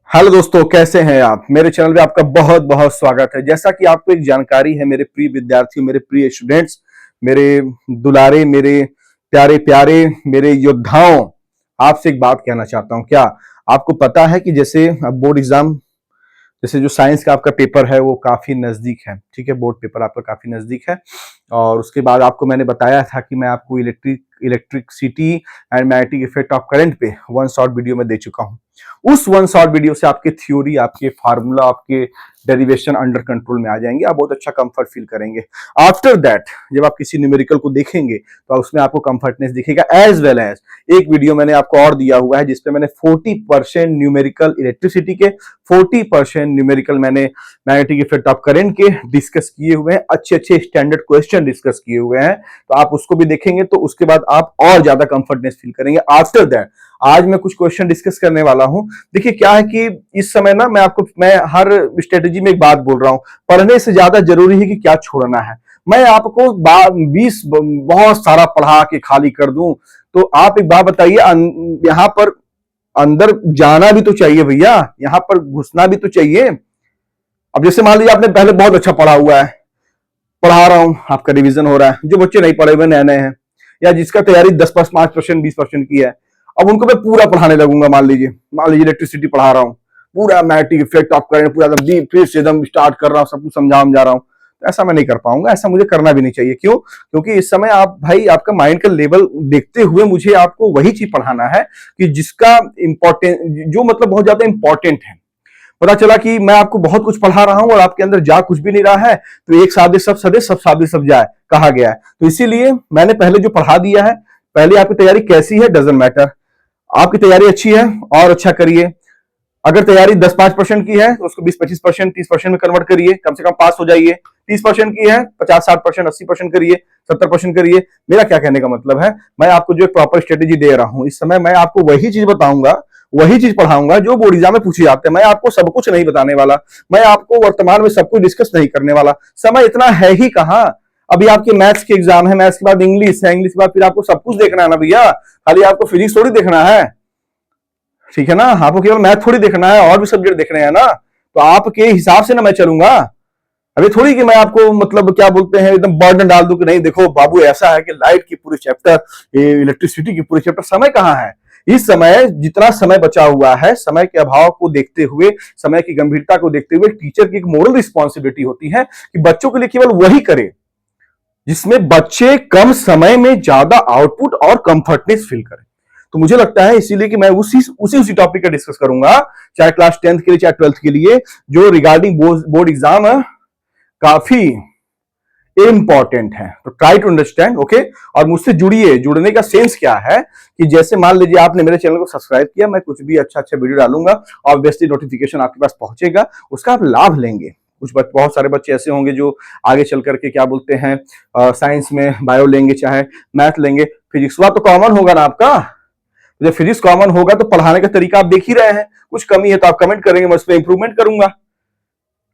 Hello दोस्तों, कैसे हैं आप। मेरे चैनल पे आपका बहुत बहुत स्वागत है। जैसा कि आपको एक जानकारी है, मेरे प्रिय विद्यार्थियों, मेरे प्रिय स्टूडेंट्स, मेरे दुलारे, मेरे प्यारे प्यारे, मेरे योद्धाओं, आपसे एक बात कहना चाहता हूं। क्या आपको पता है कि जैसे बोर्ड एग्जाम, जैसे जो साइंस का आपका पेपर है वो काफी नजदीक है, ठीक है। बोर्ड पेपर आपका काफी नजदीक है और उसके बाद आपको मैंने बताया था कि मैं आपको electricity and magnetic effect of current पे वन शॉर्ट वीडियो में दे चुका हूं। उस वन शॉर्ट वीडियो से आपके थ्योरी, आपके फार्मूला, आपके डेरिवेशन अंडर कंट्रोल में आ जाएंगे। आप बहुत अच्छा कंफर्ट फील करेंगे। आफ्टर दैट जब आप किसी न्यूमेरिकल को देखेंगे तो उसमें आपको कंफर्टनेस दिखेगा। एज वेल एज एक वीडियो मैंने आपको और दिया हुआ है जिसपे मैंने 40% न्यूमेरिकल इलेक्ट्रिसिटी के, 40% न्यूमेरिकल मैंने मैग्नेटिक इफेक्ट ऑफ करंट के डिस्कस किए हुए हैं। अच्छे अच्छे स्टैंडर्ड क्वेश्चन डिस्कस किए हुए हैं, तो आप उसको भी देखेंगे तो उसके बाद आप और ज्यादा कंफर्टनेस फील करेंगे। आफ्टर दैट आज मैं कुछ क्वेश्चन डिस्कस करने वाला हूं। देखिए क्या है कि इस समय ना मैं हर स्ट्रेटेजी में एक बात बोल रहा हूं, पढ़ने से ज्यादा जरूरी है कि क्या छोड़ना है। मैं आपको 20 बहुत सारा पढ़ा के खाली कर दूं तो आप एक बात बताइए, यहां पर अंदर जाना भी तो चाहिए भैया, यहां पर घुसना भी तो चाहिए। अब जैसे मान लीजिए आपने पहले बहुत अच्छा पढ़ा हुआ है, पढ़ा रहा हूं, आपका रिवीजन हो रहा है। जो बच्चे नहीं पढ़े हुए नए नए हैं या जिसका तैयारी 10-5%, 20% की है, अब उनको मैं पूरा पढ़ाने लगूंगा। मान लीजिए इलेक्ट्रिसिटी पढ़ा रहा हूँ, पूरा मैग्नेटिक इफेक्ट ऑफ करंट पूरा एकदम फिर से एकदम स्टार्ट कर रहा हूँ, सब कुछ समझा रहा हूँ। तो ऐसा मैं नहीं कर पाऊंगा, ऐसा मुझे करना भी नहीं चाहिए। क्यों? क्योंकि इस समय आप भाई आपका माइंड का लेवल देखते हुए मुझे आपको वही चीज पढ़ाना है कि जिसका इंपॉर्टेंट, जो मतलब बहुत ज्यादा इंपॉर्टेंट है। पता चला कि मैं आपको बहुत कुछ पढ़ा रहा हूं और आपके अंदर जा कुछ भी नहीं रहा है, तो एक सादे सब सदे, सब सादे सब जाए कहा गया है। तो इसीलिए मैंने पहले जो पढ़ा दिया है, पहले आपकी तैयारी कैसी है डजंट मैटर। आपकी तैयारी अच्छी है और अच्छा करिए। अगर तैयारी 10-5% की है तो उसको 20-25%, 30% में कन्वर्ट करिए, कम से कम पास हो जाइए। 30% की है 50-60%, 80% करिए, 70% करिए। मेरा क्या कहने का मतलब है, मैं आपको जो एक प्रॉपर स्ट्रेटेजी दे रहा हूं, इस समय मैं आपको वही चीज बताऊंगा, वही चीज पढ़ाऊंगा जो बोर्ड एग्जाम में पूछी जाते हैं। मैं आपको सब कुछ नहीं बताने वाला, मैं आपको वर्तमान में सब कुछ डिस्कस नहीं करने वाला। समय इतना है ही कहां। अभी आपके मैथ्स के एग्जाम है, मैथ्स के बाद इंग्लिश है, इंग्लिश के बाद फिर आपको सब कुछ देखना है ना भैया। खाली आपको फिजिक्स थोड़ी देखना है, ठीक है ना। आपको केवल मैथ थोड़ी देखना है, और भी सब्जेक्ट देखने हैं ना। तो आपके हिसाब से ना मैं चलूंगा। अभी थोड़ी कि मैं आपको मतलब क्या बोलते हैं एकदम बर्डन डाल दूं कि नहीं देखो बाबू ऐसा है कि लाइट की पूरी चैप्टर, इलेक्ट्रिसिटी की पूरी चैप्टर। समय कहाँ है इस समय। जितना समय बचा हुआ है, समय के अभाव को देखते हुए, समय की गंभीरता को देखते हुए, टीचर की एक मोरल रिस्पॉन्सिबिलिटी होती है कि बच्चों के लिए केवल वही करे जिसमें बच्चे कम समय में ज्यादा आउटपुट और कंफर्टनेस फील करें। तो मुझे लगता है इसीलिए कि मैं उसी टॉपिक का डिस्कस करूंगा, चाहे क्लास 10th के लिए चाहे 12th के लिए, जो रिगार्डिंग बोर्ड एग्जाम है, काफी इंपॉर्टेंट है। तो ट्राई टू अंडरस्टैंड, ओके। और मुझसे जुड़िए। जुड़ने का सेंस क्या है कि जैसे मान लीजिए आपने मेरे चैनल को सब्सक्राइब किया, मैं कुछ भी अच्छा अच्छा वीडियो डालूंगा ऑब्वियसली नोटिफिकेशन आपके पास पहुंचेगा, उसका आप लाभ लेंगे। बहुत सारे बच्चे ऐसे होंगे जो आगे चल करके क्या बोलते हैं साइंस में बायो लेंगे, चाहे मैथ लेंगे, फिजिक्स तो कॉमन होगा ना आपका। जब फिजिक्स कॉमन होगा तो पढ़ाने का तरीका आप देख ही रहे हैं। कुछ कमी है तो आप कमेंट करेंगे, मैं उस पर इंप्रूवमेंट करूंगा,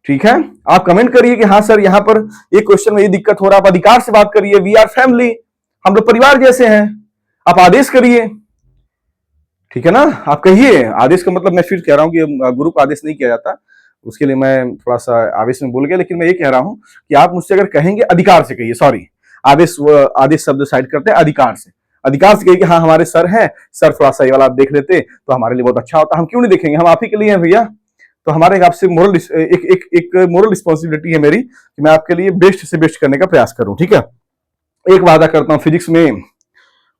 ठीक है। आप कमेंट करिए कि हाँ सर यहाँ पर एक क्वेश्चन में ये दिक्कत हो रहा है। आप अधिकार से बात करिए, वी आर फैमिली, हम लोग परिवार जैसे हैं। आप आदेश करिए, ठीक है ना। आप कहिए, आदेश का मतलब मैं फिर कह रहा हूं कि गुरु को आदेश नहीं किया जाता, उसके लिए मैं थोड़ा सा आवेश में बोल गया। लेकिन मैं ये कह रहा हूं कि आप मुझसे अगर कहेंगे, अधिकार से कहिए, सॉरी, आदेश आदेश शब्द साइड करते हैं, अधिकार से। अधिकार से कहिए कि हाँ हमारे सर हैं, सर थोड़ा सा ये वाला आप देख लेते तो हमारे लिए बहुत अच्छा होता। हम क्यों नहीं देखेंगे, हम आप ही के लिए हैं भैया। तो हमारे आपसे मोरल एक मोरल रिस्पॉन्सिबिलिटी है मेरी कि मैं आपके लिए बेस्ट से बेस्ट करने का प्रयास करूं, ठीक है। एक वादा करता हूं फिजिक्स में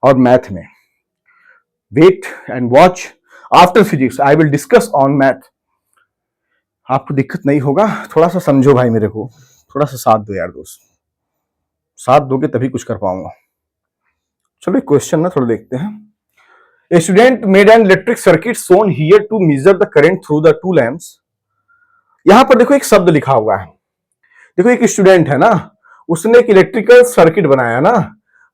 और मैथ में, wait and watch, after physics I will discuss on math. आपको दिक्कत नहीं होगा, थोड़ा सा समझो भाई मेरे को, थोड़ा सा साथ दो यार दोस्त, साथ दोगे तभी कुछ कर पाऊंगा। चलो एक क्वेश्चन ना थोड़ा देखते हैं। A student made an electric circuit shown here to measure the current through the two lamps। यहां पर देखो एक शब्द लिखा हुआ है। देखो एक स्टूडेंट है ना, उसने एक इलेक्ट्रिकल सर्किट बनाया ना,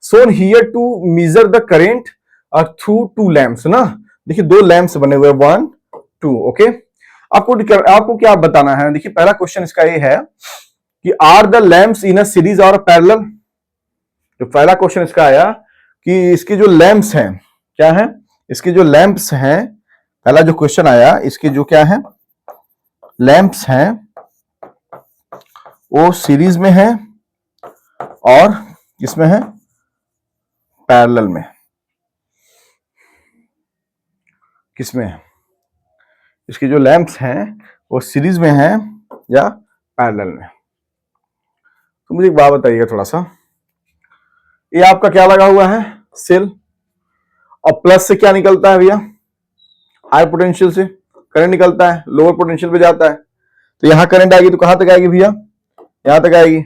shown here to measure the current through two lamps ना। देखिए दो लैंप्स बने हुए, 1 2, ओके। आपको क्या बताना है। देखिए पहला क्वेश्चन इसका ये है कि are the lamps in a series और पैरेलल। जो पहला क्वेश्चन इसका आया कि इसके जो लैंप्स हैं क्या है, इसके जो लैंप्स हैं पहला जो क्वेश्चन आया, इसके जो क्या है, लैंप्स हैं वो सीरीज में है और किसमें है, पैरेलल में। किसमें है, इसके जो लैंप्स हैं वो सीरीज में है या पैरेलल में। तो मुझे एक बात बताइएगा थोड़ा सा, ये आपका क्या लगा हुआ है, सेल, और प्लस से क्या निकलता है भैया, हाई पोटेंशियल से करंट निकलता है, लोअर पोटेंशियल पे जाता है। तो यहां करंट आएगी तो कहां तक आएगी भैया, यहां तक आएगी।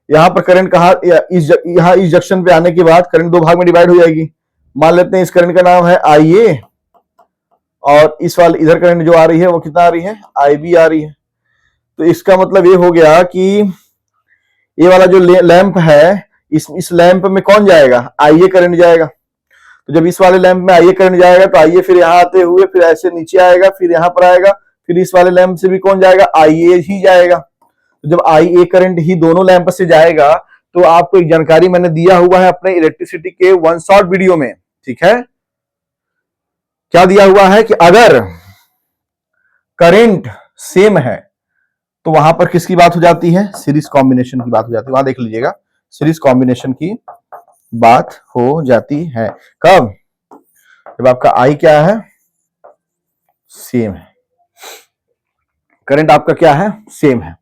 यहां पर करंट कहां, यहां इस जंक्शन पे आने के बाद करंट दो भाग में डिवाइड हो जाएगी। मान लेते हैं इस करंट का नाम है IA, और इस वाले इधर करंट जो आ रही है वो कितना आ रही है, IB आ रही है। तो इसका मतलब ये हो गया कि ये वाला जो लैंप है, इस लैंप में कौन जाएगा, IA करंट जाएगा। तो जब इस वाले लैंप में IA करंट जाएगा तो IA फिर यहां आते हुए फिर ऐसे नीचे आएगा, फिर यहां पर आएगा, फिर इस वाले लैंप से भी कौन जाएगा, IA ही जाएगा। तो जब IA करंट ही दोनों लैंप से जाएगा, तो आपको एक जानकारी मैंने दिया हुआ है अपने इलेक्ट्रिसिटी के वन शॉट वीडियो में, ठीक है। क्या दिया हुआ है कि अगर करंट सेम है तो वहां पर किसकी बात हो जाती है, सीरीज कॉम्बिनेशन की बात हो जाती है। वहां देख लीजिएगा, सीरीज कॉम्बिनेशन की बात हो जाती है। कब, जब आपका I क्या है, सेम है, करंट आपका क्या है, सेम है,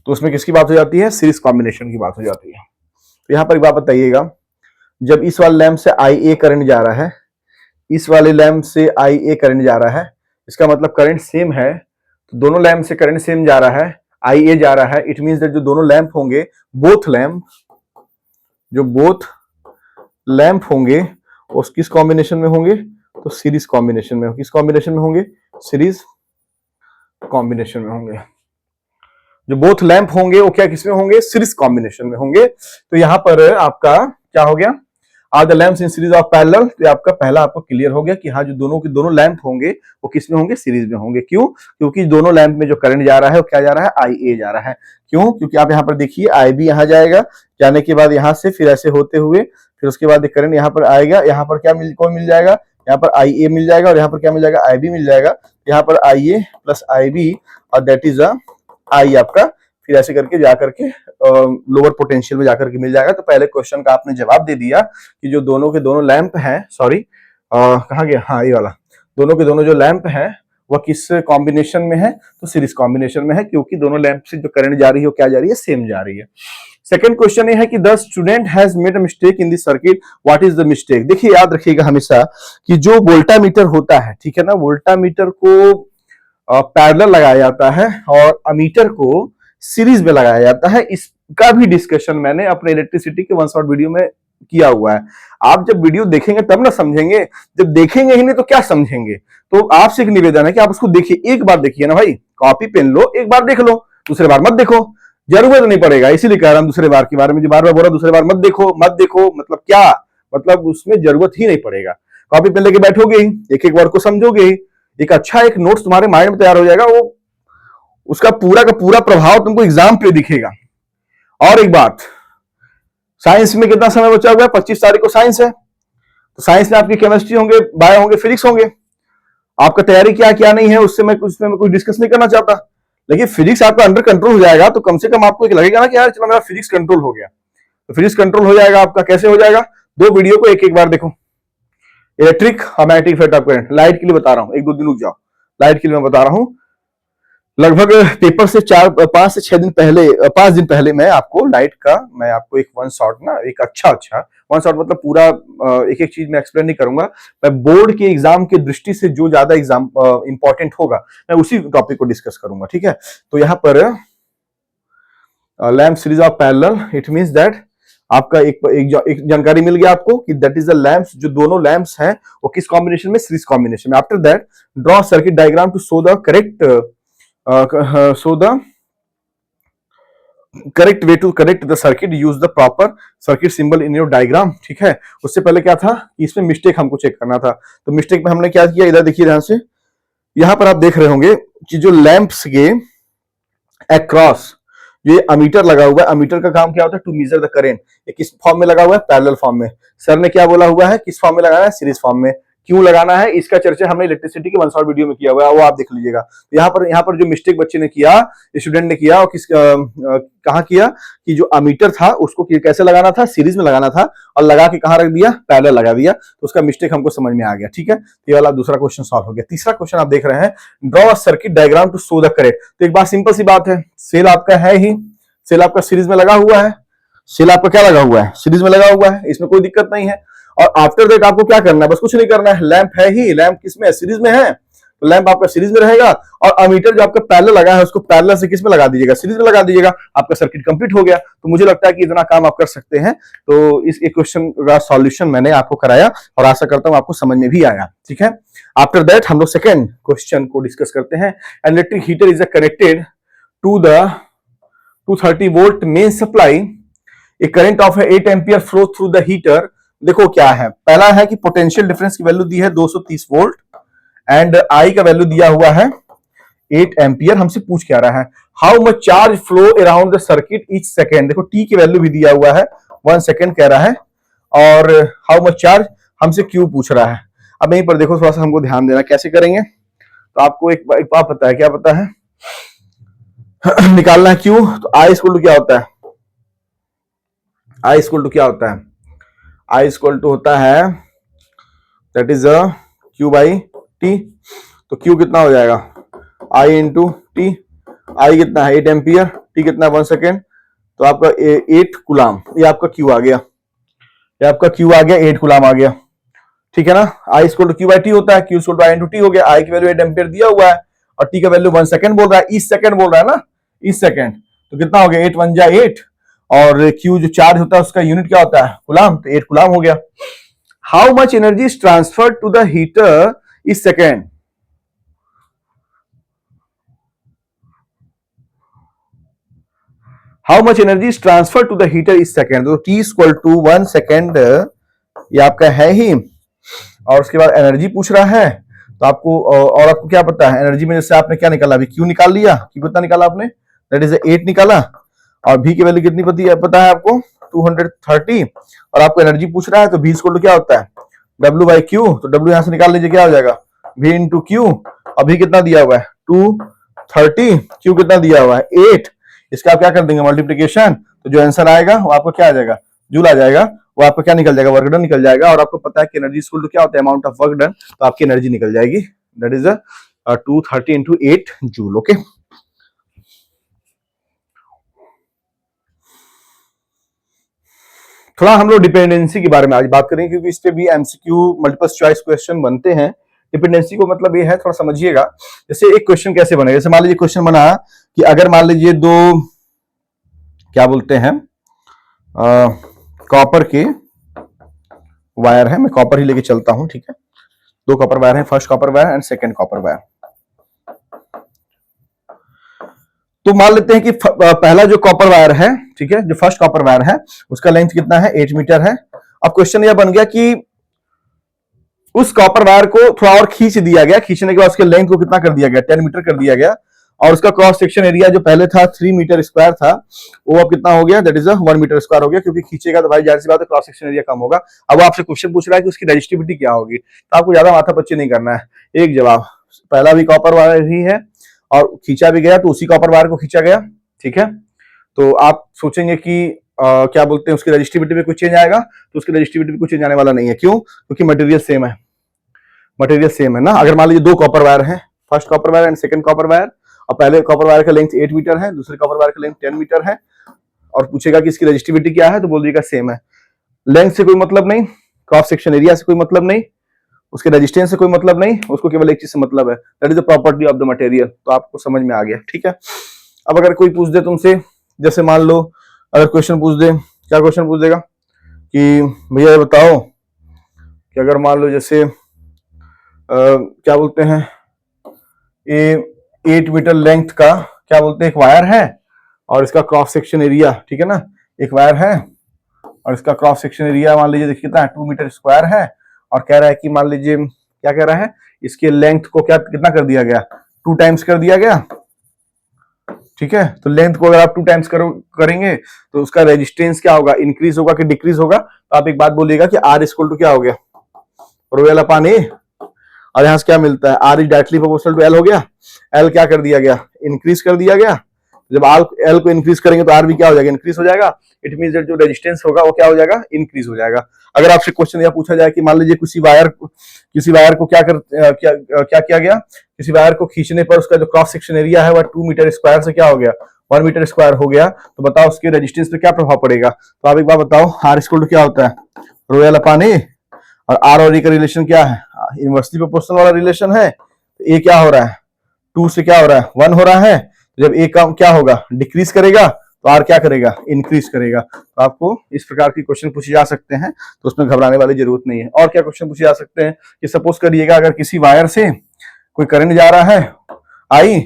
तो उसमें किसकी बात हो जाती है, सीरीज कॉम्बिनेशन की बात हो जाती है। तो यहां पर एक बात बताइएगा, जब इस वाले लैंप से IA करंट जा रहा है, इस वाले लैंप से IA करंट जा रहा है, इसका मतलब करंट सेम है, तो दोनों लैंप से करंट सेम जा रहा है, IA जा रहा है। इट मींस दैट जो दोनों लैंप होंगे, बोथ लैंप, जो बोथ लैंप होंगे वो किस कॉम्बिनेशन में होंगे, तो सीरीज कॉम्बिनेशन में। किस कॉम्बिनेशन में होंगे, सीरीज कॉम्बिनेशन में होंगे। जो बोथ लैंप होंगे वो क्या किसमें होंगे, सीरीज कॉम्बिनेशन में होंगे। तो यहां पर आपका क्या हो गया, are the lamps in series of parallel. तो आपका पहला आपको क्लियर हो गया कि हाँ, जो दोनों के दोनों लैंप होंगे वो किसमें होंगे, सीरीज में होंगे। क्यों, क्योंकि दोनों लैंप में जो करंट जा रहा है वो क्या जा रहा है, IA जा रहा है। क्यों, क्योंकि आप यहाँ पर देखिए IB यहाँ जाएगा, जाने के बाद यहाँ से फिर ऐसे होते हुए फिर उसके बाद करंट यहाँ पर आएगा, यहाँ पर क्या कौन मिल जाएगा, यहाँ पर IA मिल जाएगा, और यहाँ पर क्या मिल जाएगा, IB मिल जाएगा। यहाँ पर IA प्लस IB और दैट इज I आपका, फिर ऐसे करके जाकर के लोअर पोटेंशियल में जाकर के मिल जाएगा। तो पहले क्वेश्चन का आपने जवाब दे दिया कि जो दोनों के दोनों लैंप हैं, सॉरी कहाँ गया, हाँ ये वाला, दोनों के दोनों जो लैंप हैं वह किस कॉम्बिनेशन में है, तो सीरीज कॉम्बिनेशन में है, क्योंकि दोनों लैंप से जो करंट जा रही है वो क्या जा रही है, सेम जा रही है। सेकंड क्वेश्चन ये है कि the student has made a mistake in the circuit, what is the mistake. देखिए याद रखिएगा हमेशा कि जो वोल्टामीटर होता है, ठीक है ना, वोल्टामीटर को पैरेलल लगाया जाता है और अमीटर को सीरीज में लगाया जाता है। इसका भी डिस्कशन मैंने अपने इलेक्ट्रिसिटी के वन शॉट वीडियो में किया हुआ है। आप जब वीडियो देखेंगे तब ना समझेंगे, जब देखेंगे ही नहीं तो क्या समझेंगे। तो आपसे एक निवेदन है कि आप उसको देखिए, एक बार देखिए ना भाई, कॉपी पेन लो, एक बार देख लो, दूसरे बार मत देखो, जरूरत नहीं पड़ेगा। इसीलिए कह रहा हूं दूसरे बार के बारे में, जो बार बार बोला दूसरे बार मत देखो मत देखो, मतलब क्या, मतलब उसमें जरूरत ही नहीं पड़ेगा। कॉपी पेन लेके बैठोगे ही, एक एक बार को समझोगे ही, एक अच्छा एक नोट्स तुम्हारे माइंड में तैयार हो जाएगा, वो उसका पूरा का पूरा प्रभाव तुमको एग्जाम पे दिखेगा। और एक बात, साइंस में कितना समय बचा हुआ है, 25 तारीख को साइंस है, तो साइंस में आपकी केमिस्ट्री होंगे, बायो होंगे, फिजिक्स होंगे। आपका तैयारी क्या नहीं है उससे मैं कुछ डिस्कस नहीं करना चाहता, लेकिन फिजिक्स आपका अंडर कंट्रोल हो जाएगा तो कम से कम आपको एक लगेगा ना कि यार चलो मेरा फिजिक्स कंट्रोल हो गया। तो फिजिक्स कंट्रोल हो जाएगा आपका, कैसे हो जाएगा, दो वीडियो को एक एक बार देखो, इलेक्ट्रिक और magnetic effect of current. Light के लिए बता रहा हूं, एक दो दिन रुक जाओ, लाइट के लिए मैं बता रहा हूं। लगभग पेपर से 5 से 6 दिन पहले, 5 दिन पहले मैं आपको लाइट का, मैं आपको एक वन शॉट ना, एक अच्छा वन शॉट, मतलब पूरा एक एक चीज मैं एक्सप्लेन नहीं करूंगा, मैं बोर्ड के एग्जाम की दृष्टि से जो ज्यादा एग्जाम इंपॉर्टेंट होगा मैं उसी टॉपिक को डिस्कस करूंगा, ठीक है। तो यहाँ पर lamp series of parallel, it means that आपका एक जानकारी मिल गया आपको कि दैट इज द लैंप्स, जो दोनों लैंप्स हैं वो किस कॉम्बिनेशन में, सीरीज कॉम्बिनेशन में। After that draw circuit diagram to show the correct correct way to correct the circuit, use the proper circuit symbol in your diagram, ठीक है। उससे पहले क्या था, इसमें मिस्टेक हमको चेक करना था, तो मिस्टेक में हमने क्या किया, इधर देखिए ध्यान से, यहां पर आप देख रहे होंगे कि जो लैंप्स के अक्रॉस ये अमीटर लगा हुआ है, अमीटर का काम क्या होता है, टू मेजर द करंट। ये किस फॉर्म में लगा हुआ है, पैरेलल फॉर्म में। सर ने क्या बोला हुआ है, किस फॉर्म में लगाना है, सीरीज फॉर्म में। क्यों लगाना है, इसका चर्चा हमने इलेक्ट्रिसिटी के 1 शॉर्ट वीडियो में किया हुआ है, वो आप देख लीजिएगा। तो यहाँ पर जो मिस्टेक बच्चे ने किया, स्टूडेंट ने किया, और कहाँ किया कि जो अमीटर था उसको कैसे लगाना था, सीरीज में लगाना था, और लगा के कहाँ रख दिया, पैरेलल लगा दिया। तो उसका मिस्टेक हमको समझ में आ गया। ठीक है, ये वाला दूसरा क्वेश्चन सॉल्व हो गया। तीसरा क्वेश्चन आप देख रहे हैं, draw a circuit diagram to show the correct. तो एक बात सिंपल सी बात है, सेल आपका है ही, सेल आपका सीरीज में लगा हुआ है, सेल आपका क्या लगा हुआ है, सीरीज में लगा हुआ है, इसमें कोई दिक्कत नहीं है। और आफ्टर दैट आपको क्या करना है, बस कुछ नहीं करना है, लैंप है ही, लैंप किसमें है, सीरीज में है, तो लैंप आपका सीरीज में रहेगा, और अमीटर जो आपका पैरेलल लगा है उसको पैरेलल से किसमें लगा दीजिएगा, सीरीज में लगा दीजिएगा, आपका सर्किट कंप्लीट हो गया। तो मुझे लगता है कि इतना काम आप कर सकते हैं। तो इस एक क्वेश्चन का सॉल्यूशन मैंने आपको कराया और आशा करता हूं आपको समझ में भी आया। ठीक है, आफ्टर दैट हम लोग सेकेंड क्वेश्चन को डिस्कस करते हैं। Electric heater is connected to the 230 volt main supply, a current of 8 ampere flow through the heater. देखो क्या है, पहला है कि पोटेंशियल डिफरेंस की वैल्यू दी है 230 वोल्ट एंड आई का वैल्यू दिया हुआ है 8 एम्पियर। हमसे पूछ क्या रहा है, how much charge flow around the circuit each second. देखो टी की वैल्यू भी दिया हुआ है 1 सेकेंड कह रहा है, और हाउ मच चार्ज हमसे क्यू पूछ रहा है। अब यहीं पर देखो थोड़ा सा हमको ध्यान देना, कैसे करेंगे। तो आपको एक बात पता है, क्या पता है निकालना है क्यू। तो आई इक्वल टू क्या होता है, आई इक्वल टू क्या होता है, आई इक्वल टू होता है that is Q by T. तो क्यू कितना हो जाएगा, आई इंटू टी। आई कितना है 8 एम्पियर, टी कितना है 1 सेकेंड, तो आपका 8 कुलाम, ये आपका क्यू आ गया, ये आपका क्यू आ गया, 8 कुलाम आ गया। ठीक है ना, I equal to Q by T होता है, Q equal to I into T हो गया। आई की वैल्यू 8 एम्पियर दिया हुआ है और टी का वैल्यू 1 सेकेंड बोल रहा है, इस सेकेंड बोल रहा है ना, इस सेकेंड। तो कितना हो गया, 8 1 जा 8, और क्यू जो चार्ज होता है उसका यूनिट क्या होता है, कुलाम, तो 8 कुलाम हो गया। How much energy is transferred to the heater this second. How much energy is transfer to the heater this second. तो टी इक्वल टू 1 सेकेंड ये आपका है ही, और उसके बाद एनर्जी पूछ रहा है। तो आपको और आपको क्या पता है एनर्जी में, जैसे आपने क्या निकाला, अभी क्यू निकाल लिया, क्यू कितना निकाला आपने, दैट इज 8 निकाला, और भी की वैल्यू कितनी पता है आपको 230, और आपको एनर्जी पूछ रहा है। तो भी इक्वल टू क्या होता है, डब्ल्यू बाई क्यू। तो डब्ल्यू यहां से निकाल लीजिए, क्या हो जाएगा, भी इंटू क्यू। अभी कितना दिया हुआ है 230, क्यू कितना दिया हुआ है 8, इसका आप क्या कर देंगे मल्टीप्लीकेशन। तो जो आंसर आएगा वो आपको क्या आ जाएगा, जूल आ जाएगा, वो आपको क्या निकल जाएगा, वर्क डन निकल जाएगा। और आपको पता है कि एनर्जी इक्वल टू क्या होता है, अमाउंट ऑफ वर्क डन, तो आपकी एनर्जी निकल जाएगी, that is 230 into 8 joule. Okay, थोड़ा हम लोग डिपेंडेंसी के बारे में आज बात करेंगे, क्योंकि इस पे भी एमसीक्यू मल्टीपल चॉइस क्वेश्चन बनते हैं। डिपेंडेंसी को मतलब ये है, थोड़ा समझिएगा। जैसे एक क्वेश्चन कैसे बनेगा, जैसे मान लीजिए क्वेश्चन बना कि अगर मान लीजिए दो क्या बोलते हैं कॉपर के वायर है, मैं कॉपर ही लेके चलता हूं, ठीक है। दो कॉपर वायर है, first copper wire and second copper wire. तो मान लेते हैं कि पहला जो कॉपर वायर है, ठीक है, जो फर्स्ट कॉपर वायर है उसका लेंथ कितना है, 8 मीटर है। अब क्वेश्चन यह बन गया कि उस कॉपर वायर को थोड़ा और खींच दिया गया, खींचने के बाद उसके लेंथ को कितना कर दिया गया, 10 मीटर कर दिया गया, और उसका क्रॉस सेक्शन एरिया जो पहले था 3 मीटर स्क्वायर था, वो अब कितना हो गया, दैट इज 1 मीटर स्क्वायर हो गया, क्योंकि खींचेगा तो भाई जाहिर सी बात है क्रॉस सेक्शन एरिया कम होगा। अब आपसे क्वेश्चन पूछ रहा है कि उसकी रेजिस्टिविटी क्या होगी, तो आपको ज्यादा माथा पच्ची नहीं करना है, एक जवाब, पहला भी कॉपर वायर ही है और खींचा भी गया तो उसी कॉपर वायर को खींचा गया, ठीक है। तो आप सोचेंगे कि क्या बोलते हैं उसकी रेजिस्टिविटी में कुछ चेंज आएगा, तो उसकी रेजिस्टिविटी में कुछ चेंज आने वाला नहीं है। क्यों, क्योंकि मटेरियल सेम है, मटेरियल सेम है ना। अगर मान लीजिए दो कॉपर वायर है, first copper wire and second copper wire, और पहले कॉपर वायर का लेंथ 8 मीटर है, दूसरे कॉपर वायर का लेंथ 10 मीटर है, और पूछेगा कि इसकी रेजिस्टिविटी क्या है, तो बोल दीजिएगा सेम है। लेंथ से कोई मतलब नहीं, क्रॉस सेक्शन एरिया से कोई मतलब नहीं, उसके रेजिस्टेंस से कोई मतलब नहीं, उसको केवल एक चीज से मतलब है, that is the property of the material. तो आपको समझ में आ गया, ठीक है। अब अगर कोई पूछ दे तुमसे, जैसे मान लो अगर क्वेश्चन पूछ दे, क्या क्वेश्चन पूछ देगा कि भैया ये बताओ कि अगर मान लो जैसे क्या बोलते हैं ये 8 मीटर लेंथ का क्या बोलते हैं एक वायर है, और इसका क्रॉस सेक्शन एरिया, ठीक है ना, एक वायर है और इसका क्रॉस सेक्शन एरिया मान लीजिए देखिए कितना 2 मीटर स्क्वायर है, और कह रहा है कि मान लीजिए क्या कह रहा है, इसके लेंथ को क्या कितना कर दिया गया, 2 टाइम्स कर दिया गया, ठीक है। तो लेंथ को अगर आप 2 टाइम्स करेंगे तो उसका रेजिस्टेंस क्या होगा, इंक्रीज होगा कि डिक्रीज होगा। तो आप एक बात बोलिएगा कि आर इक्वल टू क्या हो गया, रो एल अपान ए, और यहां से क्या मिलता है, R is directly proportional to L हो गया, एल क्या कर दिया गया, इंक्रीज कर दिया गया। जब आर एल को इंक्रीज करेंगे तो आर भी क्या हो जाएगा, इंक्रीज हो जाएगा। इट मीन जो रेजिस्टेंस होगा वो क्या हो जाएगा, इंक्रीज हो जाएगा। अगर आपसे क्वेश्चन यह पूछा जाए कि मान लीजिए किसी वायर को क्या किया गया, किसी वायर को खींचने पर उसका जो क्रॉस सेक्शन एरिया है वह 2 मीटर स्क्वायर से क्या हो गया, 1 मीटर स्क्वायर हो गया, तो बताओ उसके रेजिस्टेंस पे क्या प्रभाव पड़ेगा। तो आप एक बार बताओ, आर इक्वल टू क्या होता है, रो एल अपान ए, और आर और ए का रिलेशन क्या है, इनवर्सली प्रोपोर्शनल वाला रिलेशन है। तो ए क्या हो रहा है, 2 से क्या हो रहा है, 1 हो रहा है। तो जब ए का क्या होगा, डिक्रीज करेगा, तो आर क्या करेगा, इंक्रीज करेगा। तो आपको इस प्रकार की क्वेश्चन पूछे जा सकते हैं, तो उसमें घबराने वाली जरूरत नहीं है। और क्या क्वेश्चन पूछे जा सकते हैं कि सपोज करिएगा अगर किसी वायर से कोई करंट जा रहा है आई,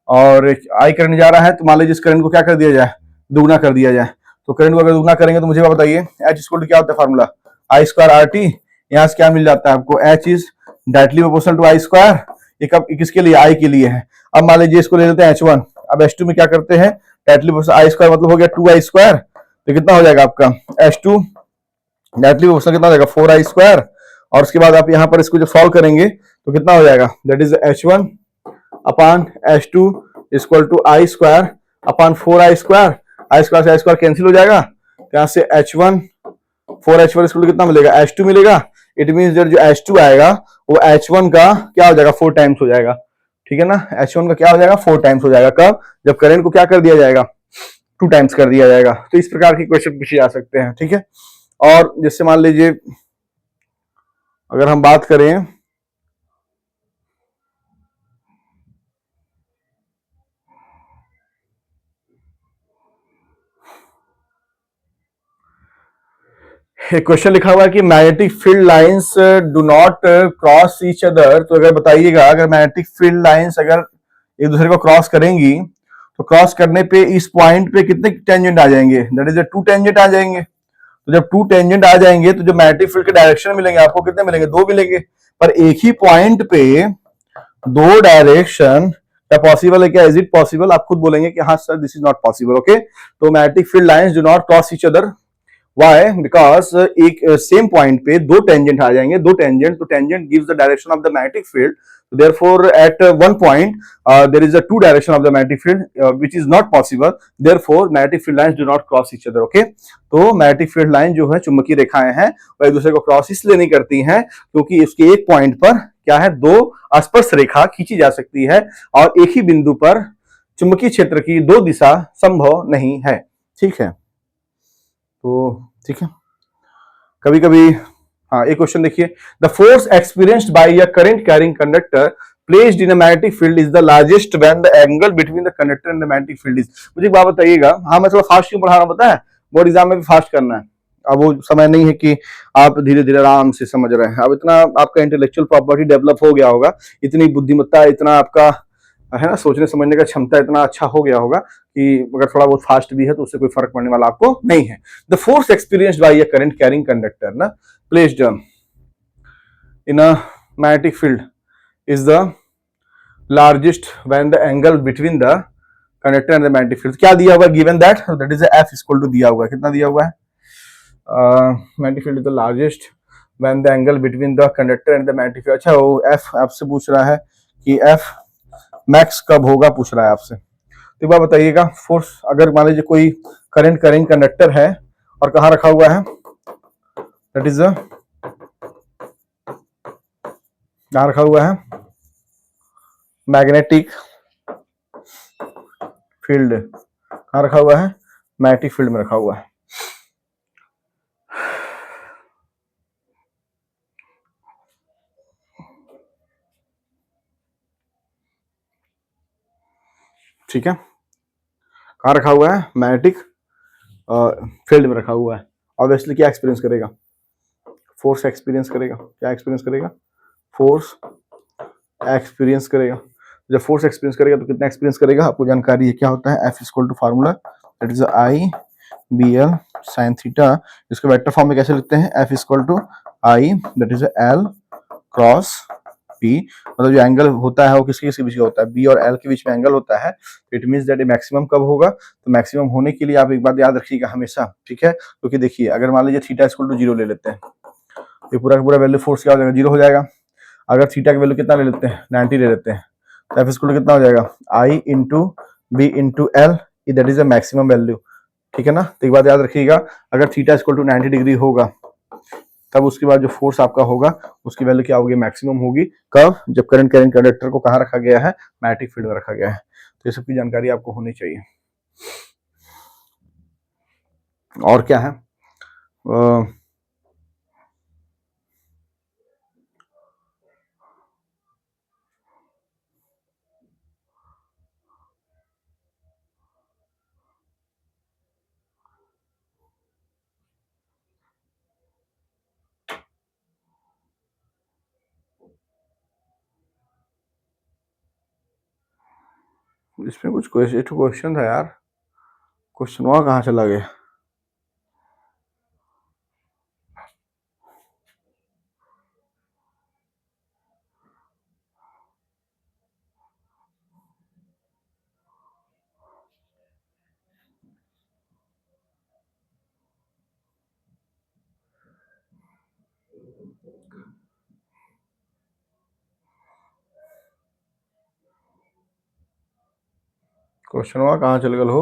और आई करंट जा रहा है, तो मान लीजिए इस करंट को क्या कर दिया जाए, दुगना कर दिया जाए। तो करंट को अगर दुगना करेंगे तो मुझे बताइए, एच इक्वल टू क्या होता है formula, I square R T. यहां से क्या मिल जाता है आपको, H is directly proportional to I square. ये कब, किसके लिए, आई के लिए है। अब मान लीजिए इसको ले लेते हैं H1। अब H2 में क्या करते हैं, डायरेक्टली प्रोपोर्शनल आई स्क्वायर मतलब हो गया 2 आई स्क्वायर। तो कितना हो जाएगा आपका H2 डायरेक्टली प्रोपोर्शनल कितना हो जाएगा, 4 आई स्क्वायर। और उसके बाद आप यहाँ पर इसको जब सॉल्व करेंगे तो कितना हो जाएगा, that is H1 upon H2 equal to I square upon 4 I square. I square से आई स्क्वायर कैंसिल हो जाएगा, यहाँ से H1 4H1 इक्वल टू कितना मिलेगा, H2 मिलेगा। इट मीन जो H2 आएगा वो H1 का क्या हो जाएगा, 4 टाइम्स हो जाएगा। ठीक है ना, H1 का क्या हो जाएगा, 4 टाइम्स हो जाएगा। कब, जब करंट को क्या कर दिया जाएगा, 2 टाइम्स कर दिया जाएगा। तो इस प्रकार के क्वेश्चन पूछे जा सकते हैं। ठीक है, और जैसे मान लीजिए अगर हम बात करें एक क्वेश्चन लिखा हुआ है कि magnetic field lines do not cross each other. तो अगर बताइएगा, अगर मैग्नेटिक फील्ड लाइंस अगर एक दूसरे को क्रॉस करेंगी तो क्रॉस करने पे इस पॉइंट पे कितने टेंजेंट आ जाएंगे, दैट इज 2 टेंजेंट आ जाएंगे। तो जब 2 टेंजेंट आ जाएंगे तो जो मैग्नेटिक फील्ड के डायरेक्शन मिलेंगे आपको कितने मिलेंगे, 2 मिलेंगे। पर एक ही पॉइंट पे 2 डायरेक्शन क्या पॉसिबल है, क्या इज इट पॉसिबल, आप खुद बोलेंगे कि हाँ sir this is not possible. Okay, तो magnetic field lines do not cross each other. Why? Because एक सेम पॉइंट पे 2 टेंजेंट आ जाएंगे, 2 टेंजेंट, तो tangent gives the direction of the magnetic field. Therefore, at one point, there is a 2 direction of the magnetic field, which is not possible. Therefore, magnetic field lines do not cross each other. Okay? तो magnetic field line जो है चुंबकीय रेखाएं हैं, वह एक दूसरे को क्रॉस इसलिए नहीं करती हैं क्योंकि इसके एक पॉइंट पर क्या है, 2 स्पर्श रेखा खींची जा सकती है, और एक ही बिंदु पर चुंबकीय क्षेत्र की 2 दिशा संभव नहीं है। ठीक है, तो ठीक है, कभी कभी हाँ एक क्वेश्चन देखिए, the force experienced by a current carrying conductor placed in a magnetic field is the largest when the angle between the conductor and the magnetic field is. मुझे एक बात बताइएगा, हाँ मैं थोड़ा फास्ट क्यों पढ़ा रहा हूं पता है, बोर्ड एग्जाम में भी फास्ट करना है। अब वो समय नहीं है कि आप धीरे धीरे आराम से समझ रहे हैं। अब इतना आपका इंटेलेक्चुअल प्रॉपर्टी डेवलप हो गया होगा, इतनी बुद्धिमत्ता, इतना आपका है ना सोचने समझने का क्षमता इतना अच्छा हो गया होगा कि अगर थोड़ा बहुत फास्ट भी है तो उससे कोई फर्क पड़ने वाला आपको नहीं है। The force experienced by a current carrying conductor ना placed in a magnetic field is the largest when the angle between the conductor and the magnetic field. क्या दिया हुआ है, given that is F equal to दिया हुआ है, कितना दिया हुआ है, magnetic field is the largest when the angle between the conductor and the magnetic field. अच्छा, वो एफ आपसे पूछ रहा है कि एफ मैक्स कब होगा, पूछ रहा है आपसे। तो एक बार बताइएगा, फोर्स अगर मान लीजिए कोई करंट कैरिंग कंडक्टर है और कहाँ रखा हुआ है, दैट इज कहाँ रखा हुआ है, मैग्नेटिक फील्ड, कहाँ रखा हुआ है, मैग्नेटिक फील्ड में रखा हुआ है। ठीक है, कहाँ रखा हुआ है, मैग्नेटिक फील्ड में रखा हुआ है। ऑब्वियसली क्या एक्सपीरियंस करेगा, फोर्स एक्सपीरियंस करेगा। क्या एक्सपीरियंस करेगा, फोर्स एक्सपीरियंस करेगा। जब फोर्स एक्सपीरियंस करेगा तो कितना एक्सपीरियंस करेगा, आपको जानकारी है क्या होता है, F equal to formula that is I B L sine theta. इसको वेक्टर फॉर्म में कैसे लिखते हैं, F equal to I that is L cross P. मतलब जो एंगल होता है वो किसके किसके बीच का होता है, बी और एल के बीच में एंगल होता है। इट मींस दैट मैक्सिमम कब होगा, तो मैक्सिमम होने के लिए आप एक बात याद रखिएगा हमेशा। ठीक है, क्योंकि देखिए अगर मान लीजिए थीटा इक्वल टू 0 ले लेते हैं ये पूरा का पूरा वैल्यू फोर्स क्या हो जाएगा, 0 हो जाएगा। अगर थीटा की वैल्यू कितना ले लेते हैं, 90 ले लेते हैं, तो एफ स्क्वायर कितना हो जाएगा, I into B into L, that is the maximum value. ठीक है ना। तो एक बात याद रखिएगा, अगर थीटा इक्वल टू 90 डिग्री होगा तब उसके बाद जो फोर्स आपका होगा उसकी वैल्यू क्या होगी, मैक्सिमम होगी। कब, जब करंट कंडक्टर को कहाँ रखा गया है, मैग्नेटिक फील्ड में रखा गया है। तो ये सब की जानकारी आपको होनी चाहिए। और क्या है, इसमें कुछ क्वेश्चन था यार, क्वेश्चन वहां कहाँ चला गया। क्वेश्चन वहां कहाँ चल गल हो।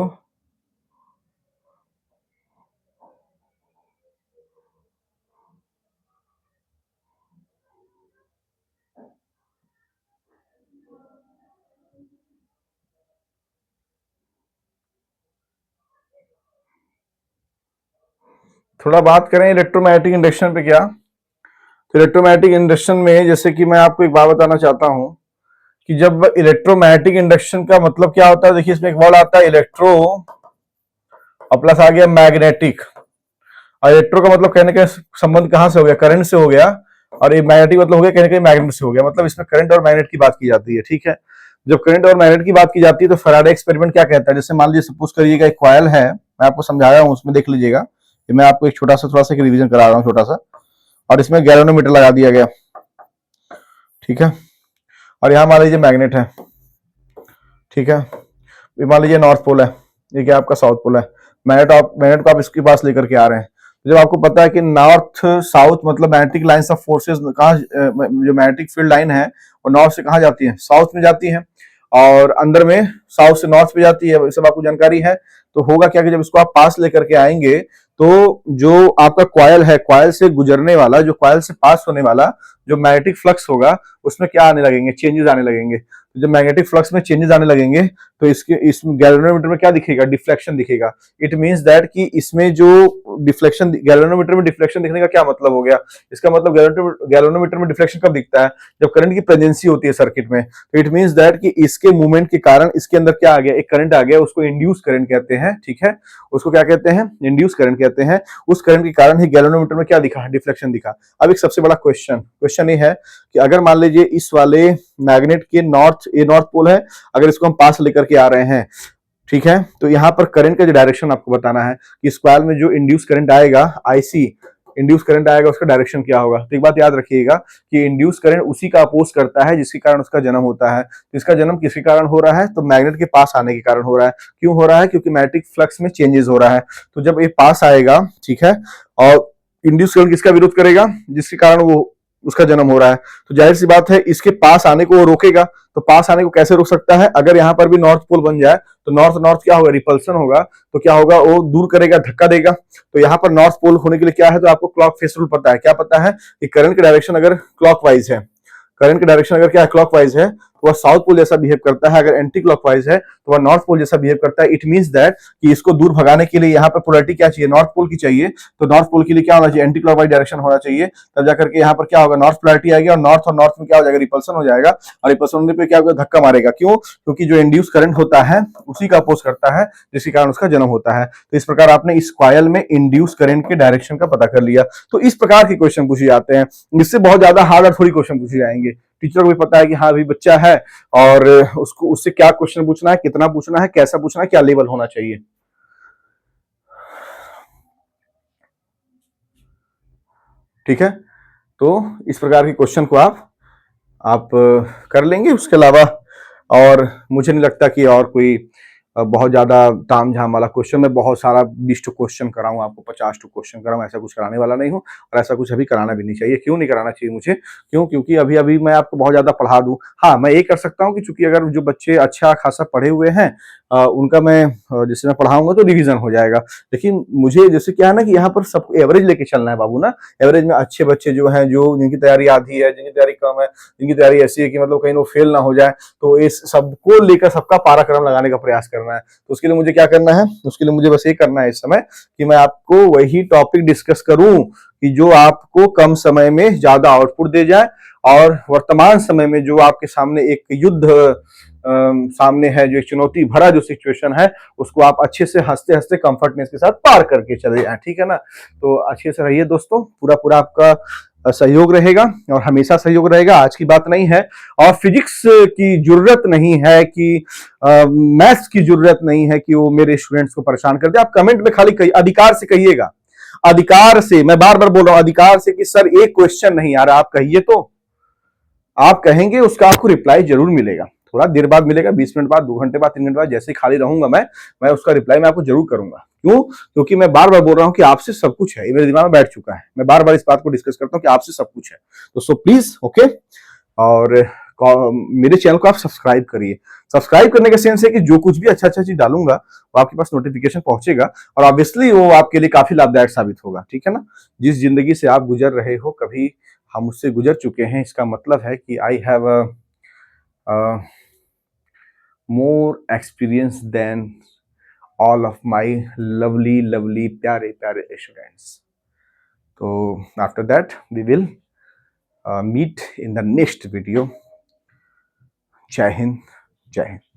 थोड़ा बात करें इलेक्ट्रोमैग्नेटिक इंडक्शन पे क्या। तो इलेक्ट्रोमैग्नेटिक इंडक्शन में जैसे कि मैं आपको एक बात बताना चाहता हूं कि जब इलेक्ट्रोमैग्नेटिक इंडक्शन का मतलब क्या होता है, देखिए इसमें एक वर्ड आता है इलेक्ट्रो और प्लस आ गया मैग्नेटिक। और इलेक्ट्रो का मतलब कहने का संबंध कहां से हो गया, करंट से हो गया, और ये मैग्नेटिक मतलब हो गया कहने का मैग्नेट से हो गया। मतलब इसमें करंट और मैग्नेट की बात की जाती है। ठीक है, जब करंट और मैग्नेट की बात की जाती है तो फैराडे एक्सपेरिमेंट क्या कहता है, जैसे मान लीजिए सपोज करिएगा एक कॉइल है, मैं आपको समझाया हूं उसमें देख लीजिएगा, मैं आपको एक छोटा सा रिवीजन करा रहा हूँ छोटा सा। और इसमें गैल्वेनोमीटर लगा दिया गया, ठीक है, और यहाँ मान लीजिए मैग्नेट है, ठीक है, ये मान लीजिए नॉर्थ पोल है, ये क्या आपका साउथ पोल है। मैग्नेट को आप इसके पास लेकर के आ रहे हैं। जब आपको पता है कि नॉर्थ साउथ मतलब मैग्नेटिक लाइंस ऑफ फोर्सेस कहाँ, जो मैग्नेटिक फील्ड लाइन है वो नॉर्थ से कहाँ जाती है, साउथ में जाती है, और अंदर में साउथ से नॉर्थ पे जाती है, सब आपको जानकारी है। तो होगा क्या कि जब इसको आप पास लेकर के आएंगे तो जो आपका कॉइल है, कॉइल से गुजरने वाला, जो कॉइल से पास होने वाला जो मैग्नेटिक फ्लक्स होगा उसमें क्या आने लगेंगे, चेंजेस आने लगेंगे। तो जब मैग्नेटिक फ्लक्स में चेंजेस आने लगेंगे तो इसके इस गैल्वेनोमीटर में क्या दिखेगा, डिफ्लेक्शन दिखेगा। इट मींस दैट कि इसमें जो डिफ्लेक्शन, गैल्वेनोमीटर में डिफ्लेक्शन दिखने का क्या मतलब हो गया, इसका मतलब गैल्वेनोमीटर में डिफ्लेक्शन कब दिखता है, जब करंट की प्रेजेंसी होती है सर्किट में। तो इट मींस दैट कि इसके मूवमेंट के कारण इसके अंदर क्या आ गया, एक करंट आ गया, उसको इंड्यूस करंट कहते हैं। ठीक है, उसको क्या कहते हैं, इंड्यूस करंट कहते हैं। उस करंट के कारण ही गैल्वेनोमीटर में क्या दिखा, डिफ्लेक्शन दिखा। अब एक सबसे बड़ा क्वेश्चन ये है कि अगर मान लीजिए इस वाले मैग्नेट के नॉर्थ पोल है, अगर इसको हम पास लेकर के आ रहे हैं, ठीक है, तो यहां पर करंट का जो डायरेक्शन आपको बताना है कि इस कॉइल में जो इंड्यूस करंट आएगा, आईसी इंड्यूस करंट आएगा, उसका डायरेक्शन क्या होगा। तो एक बात याद रखिएगा कि इंड्यूस करंट उसी का अपोज करता है जिसके कारण उसका जन्म होता है। तो इसका जन्म किसके कारण हो रहा है, तो मैग्नेट के पास आने के कारण हो रहा है। क्यों हो रहा है, क्योंकि मैग्नेटिक फ्लक्स में चेंजेस हो रहा है। तो जब ये पास आएगा, ठीक है, और इंड्यूस करंट किसका विरोध करेगा, जिसके कारण वो उसका जन्म हो रहा है, तो जाहिर सी बात है इसके पास आने को वो रोकेगा। तो पास आने को कैसे रोक सकता है, अगर यहां पर भी नॉर्थ पोल बन जाए तो नॉर्थ नॉर्थ क्या होगा, रिपल्सन होगा, तो क्या होगा, वो दूर करेगा, धक्का देगा। तो यहाँ पर नॉर्थ पोल होने के लिए क्या है, तो आपको क्लॉक फेस रूल पता है, क्या पता है कि करंट की डायरेक्शन अगर क्लॉकवाइज है, करंट की डायरेक्शन अगर क्या है, क्लॉकवाइज है, तो वह साउथ पोल जैसा बिहेव करता है। अगर एंटी क्लॉकवाइज है तो वह नॉर्थ पोल जैसा बिहेव करता है। इट मींस दैट कि इसको दूर भगाने के लिए यहाँ पर पोलैरिटी क्या चाहिए, नॉर्थ पोल की चाहिए। तो नॉर्थ पोल के लिए क्या होना चाहिए, एंटी क्लॉकवाइज डायरेक्शन होना चाहिए। तब जाकर के यहाँ पर क्या होगा, नॉर्थ पोलैरिटी आएगी, और नॉर्थ में क्या हो जाएगा, रिपल्सन हो जाएगा। और रिपल्सन होने पर क्या होगा, धक्का मारेगा। क्यों, क्योंकि जो इंड्यूस करंट होता है उसी का अपोज करता है जिसके कारण उसका जन्म होता है। तो इस प्रकार आपने इस कॉइल में इंड्यूस करंट के डायरेक्शन का पता कर लिया। तो इस प्रकार के क्वेश्चन पूछे जाते हैं, इससे बहुत ज्यादा हार्ड और थोड़ी क्वेश्चन पूछे जाएंगे। टीचर को भी पता है कि हाँ भाई बच्चा है और उसको उससे क्या क्वेश्चन पूछना है, कितना पूछना है, कैसा पूछना है, क्या लेवल होना चाहिए। ठीक है, तो इस प्रकार के क्वेश्चन को आप कर लेंगे। उसके अलावा और मुझे नहीं लगता कि और कोई बहुत ज़्यादा तामझाम वाला क्वेश्चन, मैं बहुत सारा 20 टू क्वेश्चन कराऊँ आपको, 50 टू क्वेश्चन कराऊँ, ऐसा कुछ कराने वाला नहीं हूँ और ऐसा कुछ अभी कराना भी नहीं चाहिए। क्यों नहीं कराना चाहिए मुझे? क्यों? क्योंकि अभी-अभी मैं आपको बहुत ज़्यादा पढ़ा दूँ। हाँ, मैं ये कर सकता हूँ कि चूँकि अगर जो बच्चे अच्छा खासा पढ़े हुए हैं उनका मैं जैसे मैं पढ़ाऊँगा तो रिवीज़न हो जाएगा। लेकिन मुझे जैसे क्या है ना कि यहाँ पर सब एवरेज लेके चलना है बाबू ना। एवरेज में अच्छे बच्चे जो हैं, जो जिनकी तैयारी आधी है, जिनकी तैयारी कम है, जिनकी तैयारी ऐसी है कि मतलब कहीं वो फेल ना हो जाए, तो इस सबको लेकर सबका पाराक्रम लगाने का प्रयास करना है। तो उसके लिए मुझे क्या करना है? उसके लिए मुझे बस ये करना है इस समय कि मैं आपको वही टॉपिक डिस्कस करूं कि जो आपको कम समय में ज्यादा आउटपुट दे जाए और वर्तमान समय में जो आपके सामने एक युद्ध सामने है, जो एक चुनौती भरा जो सिचुएशन है, उसको आप अच्छे से हंसते हंसते कंफर्टनेस के साथ पार करके चले जाए। ठीक है ना? तो अच्छे से रहिए दोस्तों, पूरा पूरा आपका सहयोग रहेगा और हमेशा सहयोग रहेगा, आज की बात नहीं है। और फिजिक्स की जरूरत नहीं है कि मैथ्स की जरूरत नहीं है कि वो मेरे स्टूडेंट्स को परेशान कर दे। आप कमेंट में खाली अधिकार से कहिएगा, अधिकार से, मैं बार बार बोल रहा हूं, अधिकार से कि सर एक क्वेश्चन नहीं आ रहा, आप कहिए तो। आप कहेंगे उसका आपको रिप्लाई जरूर मिलेगा, थोड़ा देर बाद मिलेगा, 20 मिनट बाद, 2 घंटे बाद, 3 घंटे बाद, जैसे ही खाली रहूंगा मैं उसका रिप्लाई मैं आपको जरूर करूंगा। क्यों? क्योंकि मैं बार बार बोल रहा हूं कि आपसे सब कुछ है, ये मेरे दिमाग में बैठ चुका है, मैं बार बार इस बात को डिस्कस करता हूं कि आपसे सब कुछ है। तो सो प्लीज, ओके। और मेरे चैनल को आप सब्सक्राइब करिए। सब्सक्राइब करने का सेंस है कि जो कुछ भी अच्छा अच्छा चीज डालूंगा वो आपके पास नोटिफिकेशन पहुंचेगा और ऑब्वियसली वो आपके लिए काफी लाभदायक साबित होगा। ठीक है ना? जिस जिंदगी से आप गुजर रहे हो, कभी हम उससे गुजर चुके हैं, इसका मतलब है कि I have more experience than all of my lovely lovely प्यारे प्यारे स्टूडेंट्स। तो after that we will meet in the next video. Jai Hind, जय हिंद।